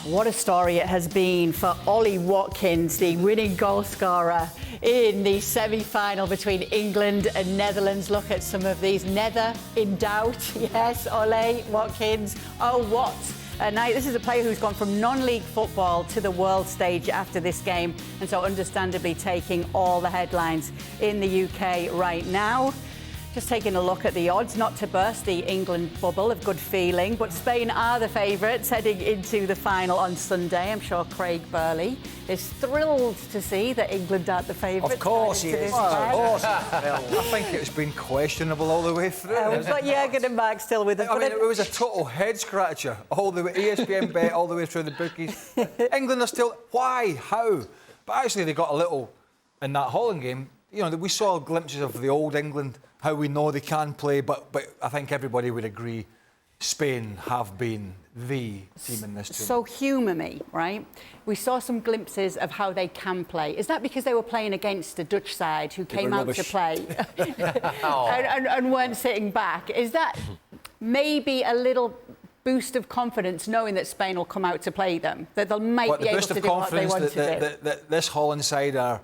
What a story it has been for Ollie Watkins, the winning goal scorer in the semi-final between England and Netherlands. Look at some of these. Nether in doubt. Yes, Ollie Watkins. Oh, what a night. This is a player who's gone from non-league football to the world stage after this game, and so understandably taking all the headlines in the UK right now. Just taking a look at the odds, not to burst the England bubble of good feeling, but Spain are the favourites heading into the final on Sunday. I'm sure Craig Burley is thrilled to see that England aren't the favourites. Of course he is. Of course. I think it's been questionable all the way through. We've got Jurgen and Mark still with us. I mean, it was a total head-scratcher all the way. ESPN bet all the way through the bookies. England are still... Why? How? But actually, they got a little... In that Holland game, you know, we saw glimpses of the old England, how we know they can play, but I think everybody would agree Spain have been the team in this tournament. So humour me, right? We saw some glimpses of how they can play. Is that because they were playing against the Dutch side who came out to play and weren't sitting back? Is that maybe a little boost of confidence knowing that Spain will come out to play them? That they might be able to do what they want to do? This Holland side are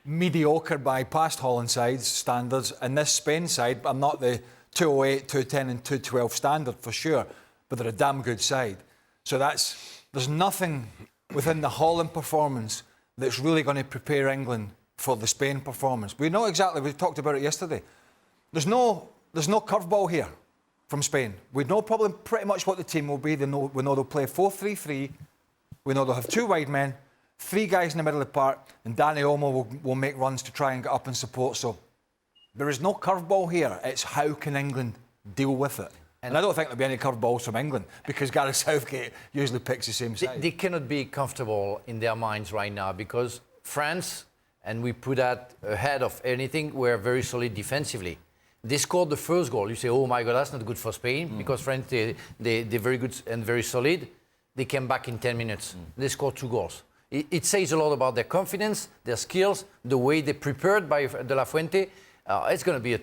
mediocre by past Holland sides standards, and this Spain side, I'm not the 208, 210 and 212 standard for sure, but they're a damn good side. So there's nothing within the Holland performance that's really going to prepare England for the Spain performance. We know exactly, we talked about it yesterday. There's no curveball here from Spain. We know probably pretty much what the team will be. We know they'll play 4-3-3. We know they'll have two wide men, three guys in the middle of the park, and Danny Olmo will make runs to try and get up and support. So there is no curveball here. It's how can England deal with it. And I don't think there'll be any curveballs from England because Gareth Southgate usually picks the same side. They cannot be comfortable in their minds right now because France, and we put that ahead of anything, were very solid defensively. They scored the first goal. You say, oh my God, that's not good for Spain because France, they're very good and very solid. They came back in 10 minutes. They scored 2 goals. It says a lot about their confidence, their skills, the way they prepared by De La Fuente. It's going to be a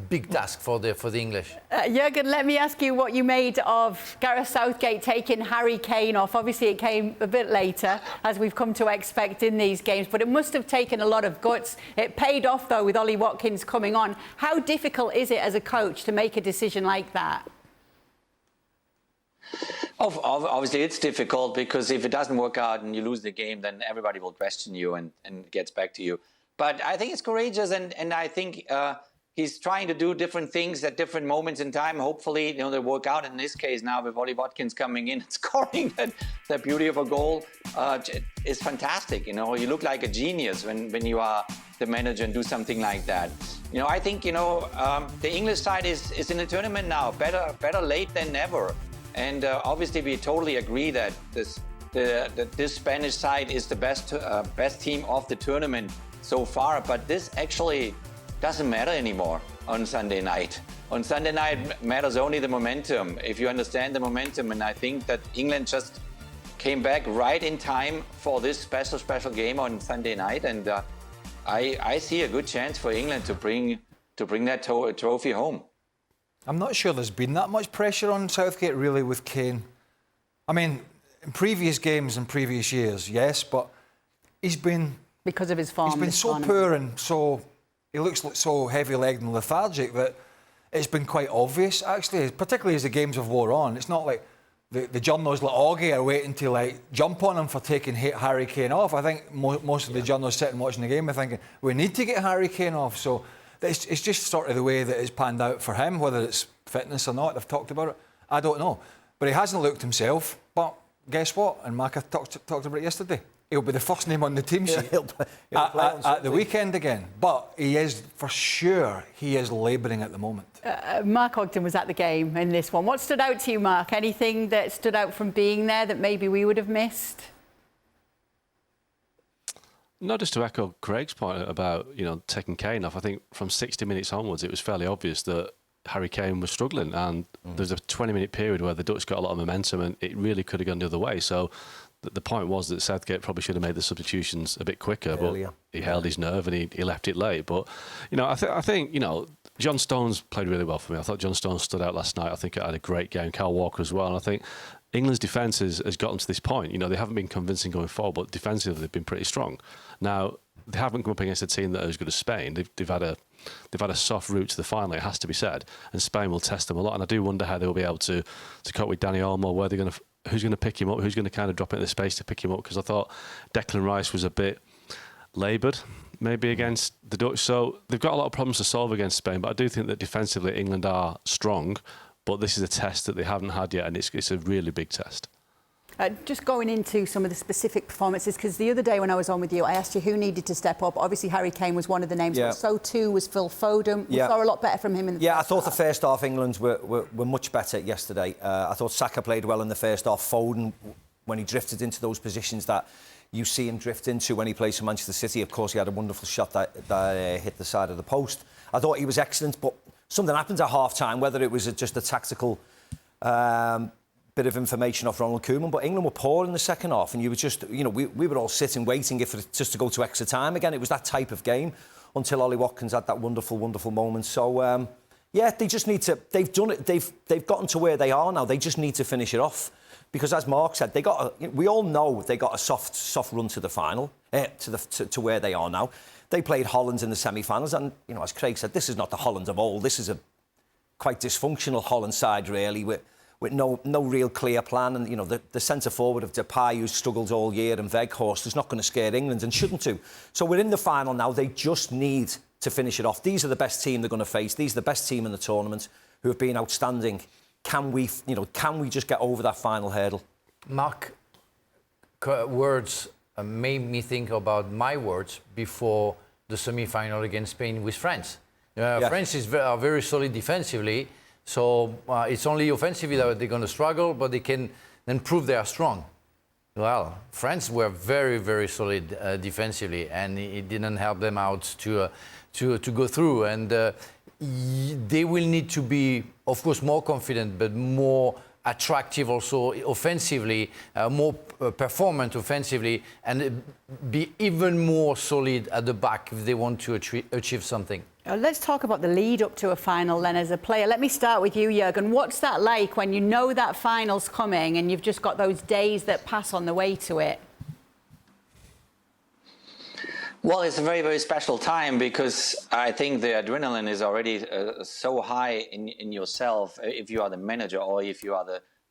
big task for the English. Jurgen, let me ask you what you made of Gareth Southgate taking Harry Kane off. Obviously, it came a bit later, as we've come to expect in these games, but it must have taken a lot of guts. It paid off, though, with Ollie Watkins coming on. How difficult is it as a coach to make a decision like that? Obviously, it's difficult because if it doesn't work out and you lose the game, then everybody will question you and gets back to you. But I think it's courageous, and I think he's trying to do different things at different moments in time. Hopefully, they work out. In this case, now with Ollie Watkins coming in and scoring that beauty of a goal is fantastic. You look like a genius when you are the manager and do something like that. I think the English side is in the tournament now. Better late than never. And obviously, we totally agree that this Spanish side is the best team of the tournament so far. But this actually doesn't matter anymore on Sunday night. On Sunday night matters only the momentum. If you understand the momentum, and I think that England just came back right in time for this special game on Sunday night, and I see a good chance for England to bring that trophy home. I'm not sure there's been that much pressure on Southgate, really, with Kane. I mean, in previous games and previous years, yes, but he's been... Because of his form. He's been so poor and so... He looks so heavy-legged and lethargic that it's been quite obvious, actually, particularly as the games have wore on. It's not like the journalists like Augie are waiting to, jump on him for taking Harry Kane off. I think most of the journalists sitting watching the game are thinking, we need to get Harry Kane off, so... It's just sort of the way that it's panned out for him, whether it's fitness or not. They've talked about it. I don't know. But he hasn't looked himself. But guess what? And Maka talked about it yesterday. He'll be the first name on the team sheet at the weekend again. But he is, for sure, he is labouring at the moment. Mark Ogden was at the game in this one. What stood out to you, Mark? Anything that stood out from being there that maybe we would have missed? Not just to echo Craig's point about, taking Kane off. I think from 60 minutes onwards, it was fairly obvious that Harry Kane was struggling. And there's a 20-minute period where the Dutch got a lot of momentum and it really could have gone the other way. So the point was that Southgate probably should have made the substitutions a bit quicker, but he held his nerve and he left it late. But, I think John Stones played really well for me. I thought John Stones stood out last night. I think he had a great game. Kyle Walker as well. And I think England's defence has gotten to this point. You know, they haven't been convincing going forward, but defensively they've been pretty strong. Now, they haven't come up against a team that are as good as Spain. They've had a soft route to the final, it has to be said, and Spain will test them a lot. And I do wonder how they will be able to cope with Dani Olmo, where they're going to, who's going to pick him up, who's going to kind of drop into the space to pick him up. Because I thought Declan Rice was a bit laboured, maybe against the Dutch. So they've got a lot of problems to solve against Spain. But I do think that defensively England are strong. But this is a test that they haven't had yet, and it's a really big test. Just going into some of the specific performances, because the other day when I was on with you, I asked you who needed to step up. Obviously, Harry Kane was one of the names, but so too was Phil Foden. We saw a lot better from him in the I thought the first half England were much better yesterday. I thought Saka played well in the first half. Foden, when he drifted into those positions that you see him drift into when he plays for Manchester City, of course, he had a wonderful shot that hit the side of the post. I thought he was excellent, but something happened at half-time, whether it was just a tactical bit of information off Ronald Koeman, but England were poor in the second half, and you were just, we were all sitting waiting for it just to go to extra time again. It was that type of game until Ollie Watkins had that wonderful, wonderful moment. So, they just need to, they've done it, they've gotten to where they are now. They just need to finish it off. Because as Mark said, we all know they got a soft run to the final, to where they are now. They played Holland in the semi-finals, and as Craig said, this is not the Holland of old. This is a quite dysfunctional Holland side, really, with no real clear plan. And the centre forward of Depay, who's struggled all year, and Weghorst is not going to scare England and shouldn't do. So we're in the final now. They just need to finish it off. These are the best team they're going to face. These are the best team in the tournament who have been outstanding. Can we just get over that final hurdle? Mark, words made me think about my words before the semi-final against Spain with France. France are very solid defensively, so it's only offensively that they're going to struggle, but they can then prove they are strong. Well, France were very, very solid defensively, and it didn't help them out to go through. And they will need to be, of course, more confident, but more attractive also offensively, more performant offensively, and be even more solid at the back if they want to achieve something. Let's talk about the lead up to a final then as a player. Let me start with you, Jurgen. What's that like when you know that final's coming and you've just got those days that pass on the way to it? Well, it's a very, very special time because I think the adrenaline is already so high in yourself if you are the manager or if you are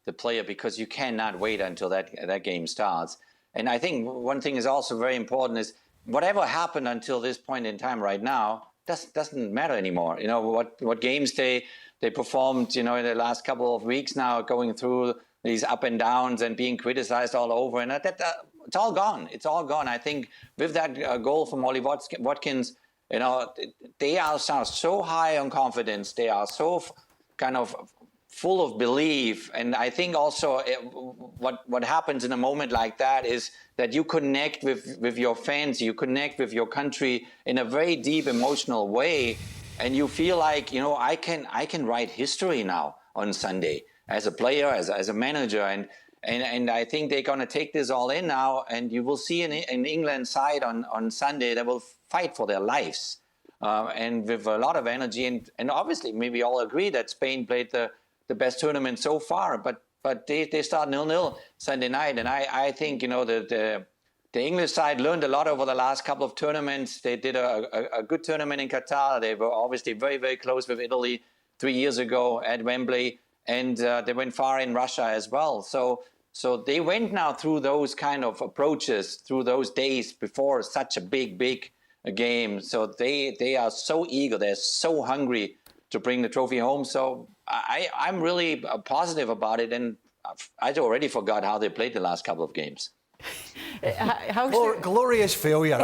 the player, because you cannot wait until that game starts. And I think one thing is also very important is whatever happened until this point in time right now doesn't matter anymore. What games they performed, in the last couple of weeks now, going through these up and downs and being criticized all over, and it's all gone. It's all gone. I think with that goal from Ollie Watkins, they are so high on confidence. They are so kind of full of belief. And I think also what happens in a moment like that is that you connect with your fans, you connect with your country in a very deep emotional way. And you feel like, I can write history now on Sunday as a player, as a manager. And I think they're going to take this all in now, and you will see an England side on Sunday that will fight for their lives, and with a lot of energy. And obviously, maybe all agree that Spain played the best tournament so far, but they start 0-0 Sunday night. And I think, the English side learned a lot over the last couple of tournaments. They did a good tournament in Qatar. They were obviously very, very close with Italy 3 years ago at Wembley, and they went far in Russia as well. So they went now through those kind of approaches, through those days before such a big game. So they are so eager, they're so hungry to bring the trophy home. So I'm really positive about it, and I already forgot how they played the last couple of games. Glorious failure.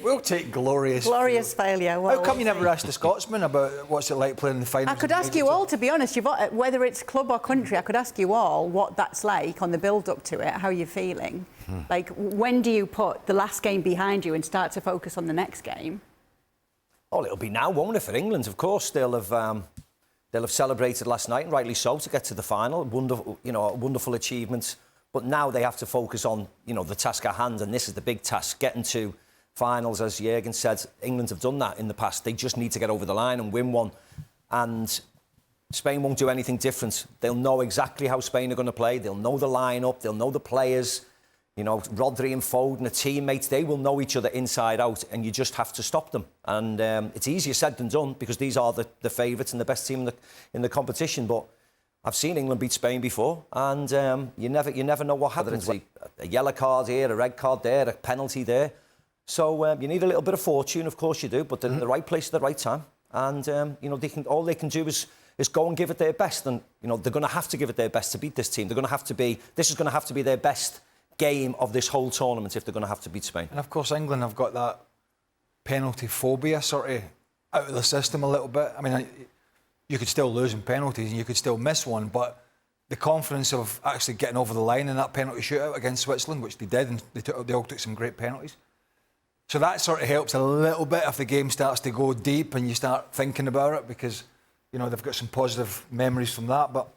We'll take glorious failure. Well, how come you never asked the Scotsman about what's it like playing in the finals? I could ask you all, to be honest, whether it's club or country, I could ask you all what that's like on the build-up to it, how you're feeling. Like, when do you put the last game behind you and start to focus on the next game? Oh, it'll be now, won't it, for England? Of course, they'll have celebrated last night, and rightly so, to get to the final. Wonderful, wonderful achievements. But now they have to focus on, the task at hand, and this is the big task, getting to finals. As Jurgen said, England have done that in the past. They just need to get over the line and win one. And Spain won't do anything different. They'll know exactly how Spain are going to play. They'll know the lineup. They'll know the players. You know, Rodri and Foden, the teammates, they will know each other inside out, and you just have to stop them. And it's easier said than done, because these are the favourites and the best team in the competition. But I've seen England beat Spain before, and you never know what happens. Whether it's a yellow card here, a red card there, a penalty there. So you need a little bit of fortune, of course you do, but they're in the right place at the right time. And you know, all they can do is go and give it their best. And you know, they're going to have to give it their best to beat this team. This is going to have to be their best game of this whole tournament if they're going to have to beat Spain. And of course, England have got that penalty phobia sort of out of the system a little bit. I mean, you could still lose in penalties and you could still miss one, but the confidence of actually getting over the line in that penalty shootout against Switzerland, which they did, and they all took some great penalties. So that sort of helps a little bit if the game starts to go deep and you start thinking about it, because, you know, they've got some positive memories from that. But,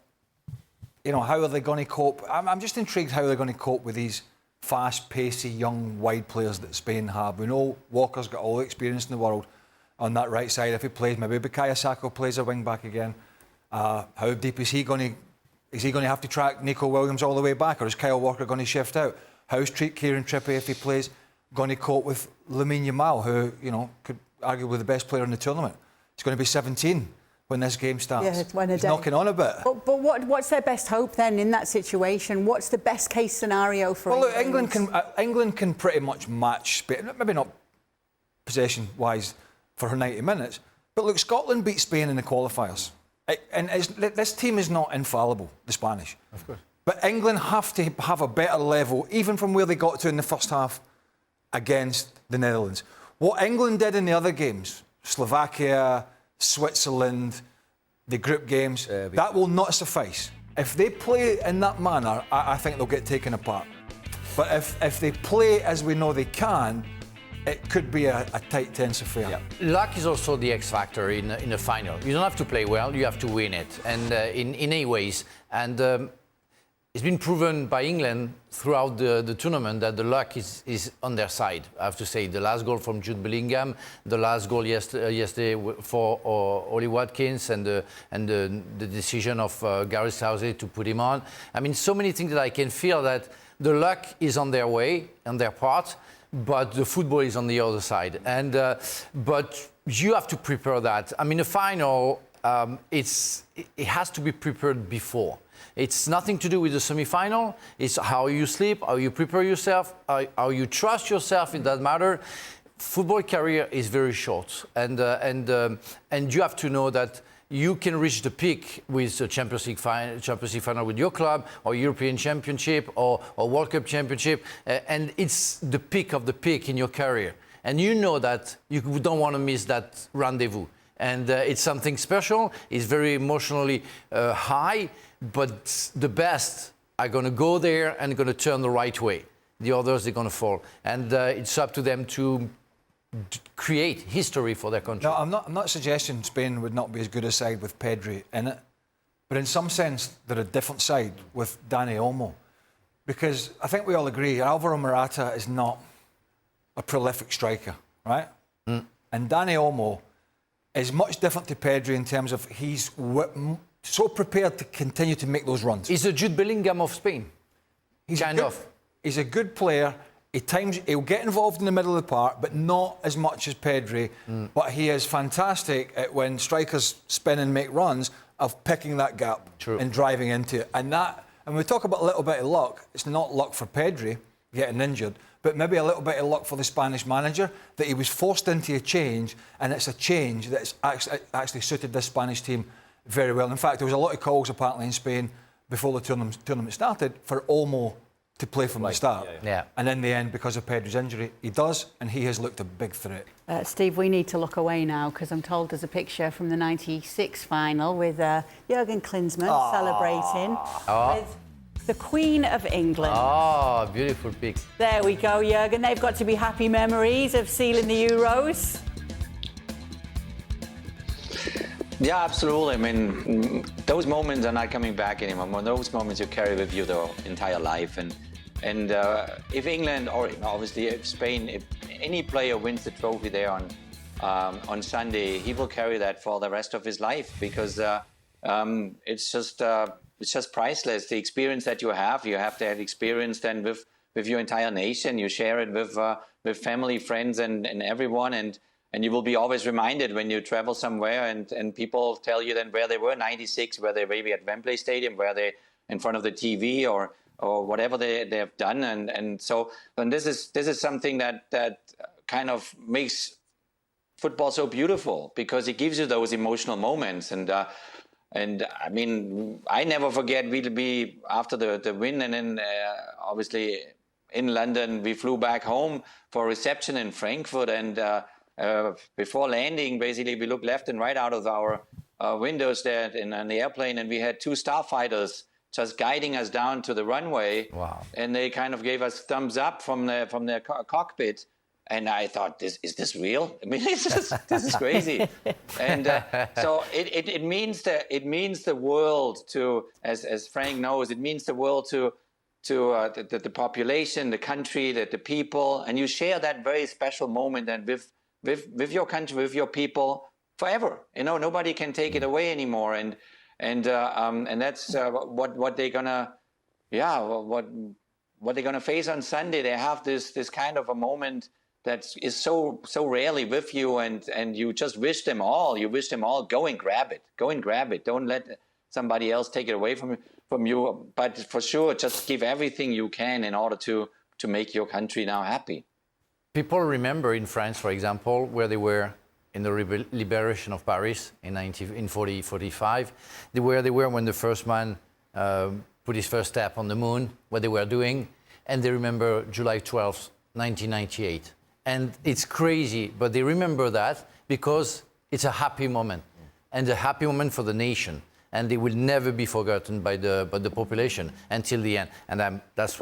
you know, how are they going to cope? I'm just intrigued how they're going to cope with these fast, pacey, young, wide players that Spain have. We know Walker's got all the experience in the world on that right side. If he plays, maybe Bukayo Saka plays a wing back again. How deep is he going to? Is he going to have to track Nico Williams all the way back, or is Kyle Walker going to shift out? How's Kieran Trippier, if he plays, going to cope with Lamine Yamal, who, you know, could arguably the best player in the tournament? He's going to be 17 when this game starts. Yeah, it's one a He's day. knocking on a bit. But what's their best hope then in that situation? What's the best case scenario for England? England? Well, look, England can pretty much match Spain, maybe not possession-wise for her 90 minutes, but look, Scotland beat Spain in the qualifiers. And this team is not infallible, the Spanish. Of course. But England have to have a better level, even from where they got to in the first half against the Netherlands. What England did in the other games, Slovakia, Switzerland, the group games, that will not suffice. If they play in that manner, I think they'll get taken apart. But if they play as we know they can, it could be a tight, tense affair. Yeah. Luck is also the X factor in a final. You don't have to play well, you have to win it, and in any ways. And it's been proven by England throughout the tournament that the luck is on their side. I have to say, the last goal from Jude Bellingham, the last goal yesterday for Ollie Watkins, and the decision of Gareth Southgate to put him on. I mean, so many things that I can feel that the luck is on their way, on their part, but the football is on the other side. And but you have to prepare that. I mean, the final, it has to be prepared before. It's nothing to do with the semi-final. It's how you sleep, how you prepare yourself, how you trust yourself in that matter. Football career is very short, and you have to know that you can reach the peak with the Champions League final with your club, or European Championship, or World Cup Championship, and it's the peak of the peak in your career. And you know that you don't want to miss that rendezvous. And it's something special. It's very emotionally high, but the best are going to go there and going to turn the right way. The others are going to fall. And it's up to them to create history for their country. No, I'm not suggesting Spain would not be as good a side with Pedri in it, but in some sense they're a different side with Dani Olmo, because I think we all agree Alvaro Morata is not a prolific striker, right? And Dani Olmo is much different to Pedri in terms of he's so prepared to continue to make those runs. He's a Jude Bellingham of Spain. He's a good player. He'll get involved in the middle of the park, but not as much as Pedri. But he is fantastic at, when strikers spin and make runs, of picking that gap and driving into it. And we talk about a little bit of luck. It's not luck for Pedri getting injured, but maybe a little bit of luck for the Spanish manager, that he was forced into a change, and it's a change that's actually suited this Spanish team very well. In fact, there was a lot of calls apparently in Spain before the tournament started for Olmo to play from the start. Yeah. And in the end, because of Pedri's injury, he does, and he has looked a big threat. Steve, we need to look away now, because I'm told there's a picture from the '96 final with Jurgen Klinsmann celebrating with the Queen of England. Oh, beautiful pic. There we go, Jurgen. They've got to be happy memories of sealing the Euros. Yeah, absolutely. I mean, those moments are not coming back anymore. Those moments you carry with you the entire life. And if England, or obviously if Spain, if any player wins the trophy there on Sunday, he will carry that for the rest of his life, because it's just priceless. The experience that you have that experience then with your entire nation. You share it with family, friends, and everyone, and you will be always reminded when you travel somewhere and people tell you then where they were in '96, where they maybe at Wembley Stadium, where they in front of the TV or whatever they have done, and this is something that kind of makes football so beautiful, because it gives you those emotional moments. And I mean, I never forget, we'll be after the win, and then obviously in London, we flew back home for a reception in Frankfurt, and before landing, basically we looked left and right out of our windows there in the airplane, and we had 2 starfighters just guiding us down to the runway. Wow. And they kind of gave us thumbs up from their cockpit. And I thought, is this real? I mean, this is crazy. And so it means the world to, as Frank knows, it means the world to the population, the country, the people, and you share that very special moment and with your country, with your people forever. You know, nobody can take it away anymore. And that's what they're gonna, what they're gonna face on Sunday. They have this kind of a moment that is so rarely with you, and you just wish them all. You wish them all, go and grab it. Go and grab it. Don't let somebody else take it away from you. But for sure, just give everything you can in order to make your country now happy. People remember in France, for example, where they were in the liberation of Paris in 1945, where they were when the first man put his first step on the moon, what they were doing, and they remember July 12th, 1998. And it's crazy, but they remember that because it's a happy moment, and a happy moment for the nation. And they will never be forgotten by the population until the end. And that's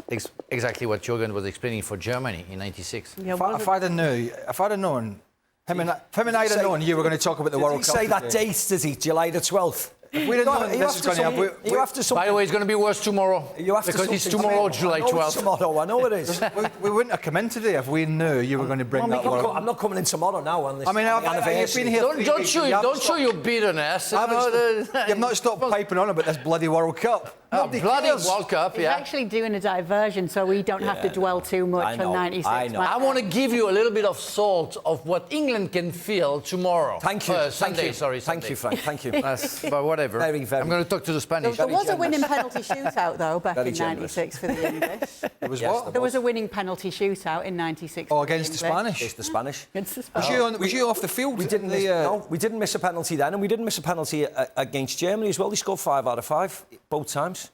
exactly what Jurgen was explaining for Germany in '96. Yeah, if I'd have known, him and I'd have known you were going to talk about the World Cup. Did he say that date, did he? July the 12th? If we'd have known this is going to happen. By the way, it's going to be worse tomorrow. Because it's tomorrow, July 12th. Tomorrow, I know it is. we wouldn't have come in today if we knew you were going to bring that World Cup. I'm not coming in tomorrow now on this. I mean, I've been here. Don't show your bitterness. You've not stopped piping on about this bloody World Cup. Bloody World Cup, He's actually doing a diversion so we don't have to dwell too much on 96. I know. I want to give you a little bit of salt of what England can feel tomorrow. Thank you. Sunday, sorry. Thank you, Frank. Thank you. But whatever. Very, very. I'm going to talk to the Spanish. There was a winning penalty shootout, though, back Very in generous. 96 for the English. It was what? There was a winning penalty shootout in 96. Oh, against the Spanish? Against the Spanish. Against the Spanish. Was you off the field? We didn't miss a penalty then, and we didn't miss a penalty against Germany as well. They scored 5 out of 5 both times.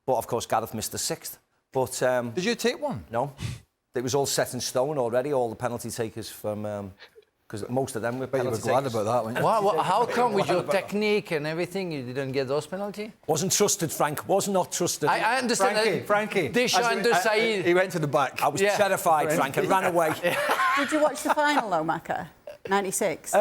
But, of course, Gareth missed the 6th. But did you take one? No. It was all set in stone already, all the penalty takers from... Because most of them were penalty takers. You were glad about that, weren't you? How come with your technique and everything you didn't get those penalties? Wasn't trusted, Frank. Was not trusted. I understand. Frankie. Deschamps de Saïd. He went to the back. I was terrified, Frank, and ran away. Did you watch the final, though, Macca? 96?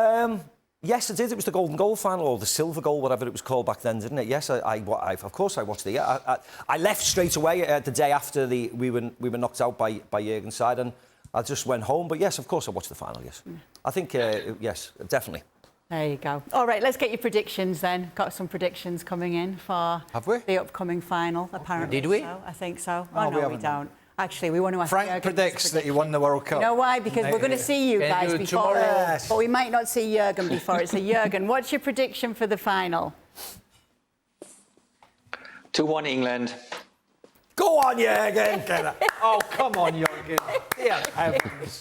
Yes, I did. It was the golden goal final, or the silver goal, whatever it was called back then, didn't it? Yes, of course I watched it. Yeah, I left straight away the day after we were knocked out by Jurgen's side, and I just went home. But yes, of course I watched the final, yes. I think, yes, definitely. There you go. All right, let's get your predictions then. Got some predictions coming in for the upcoming final, apparently. Did we? So, I think so. No, no, we don't. Actually, we want to ask Frank predicts that he won the World Cup. You know why? Because we're going to see you guys before. Yes. But we might not see Jurgen before it. So, Jurgen, what's your prediction for the final? 2-1 England. Go on, Jurgen! Oh, come on, Jurgen. Yeah,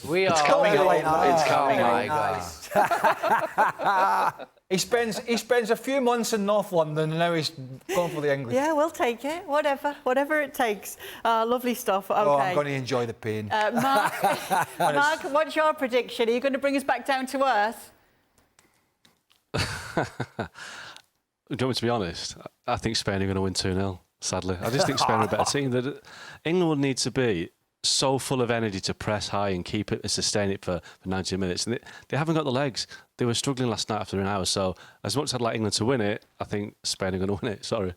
we are. It's coming on. It's coming on, guys. He spends a few months in North London and now he's going for the English. Yeah, we'll take it. Whatever it takes. Lovely stuff. Okay. Oh, I'm going to enjoy the pain. Mark, what's your prediction? Are you going to bring us back down to earth? Do you want me to be honest? I think Spain are going to win 2-0, sadly. I just think Spain are a better team. England would need to be so full of energy to press high and keep it and sustain it for 90 minutes. And they haven't got the legs. They were struggling last night after an hour. So as much as I'd like England to win it, I think Spain are going to win it. Sorry.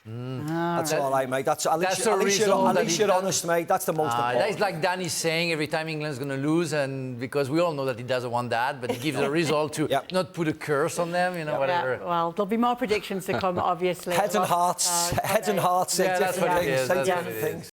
That's all right, mate. At the least you're honest, mate. That's the most important. That's like Danny's saying every time England's going to lose, and because we all know that he doesn't want that, but he gives a result to not put a curse on them, whatever. Yeah, well, there'll be more predictions to come, obviously. Heads and hearts. Heads and hearts say different things.